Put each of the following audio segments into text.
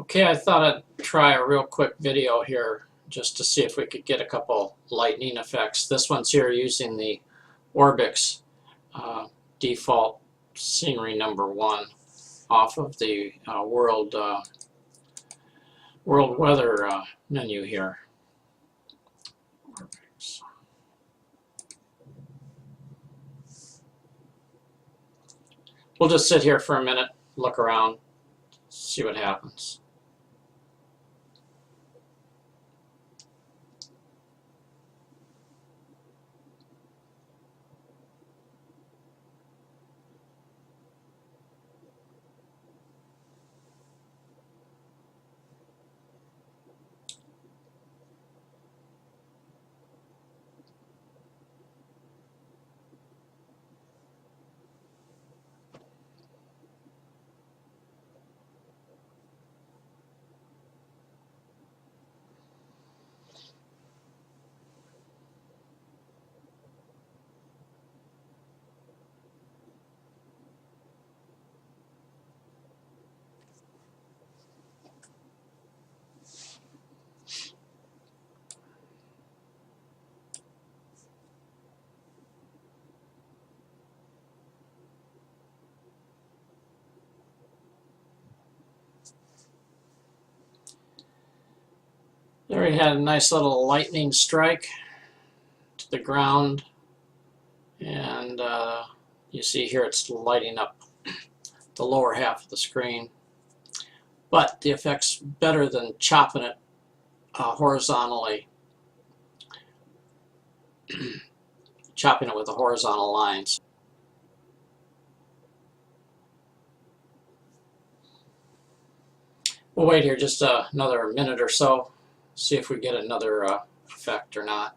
Okay, I thought I'd try a real quick video here just to see if we could get a couple lightning effects. This one's here using the Orbx default scenery #1 off of the world weather menu here. Orbx. We'll just sit here for a minute, look around, see what happens. There we had a nice little lightning strike to the ground, and you see here it's lighting up the lower half of the screen. But the effect's better than chopping it horizontally, chopping it with the horizontal lines. We'll wait here just another minute or so, see if we get another effect or not.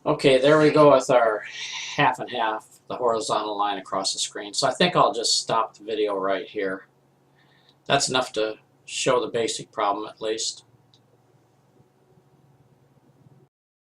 Okay, there we go with our half and half, the horizontal line across the screen. So I think I'll just stop the video right here. That's enough to show the basic problem at least.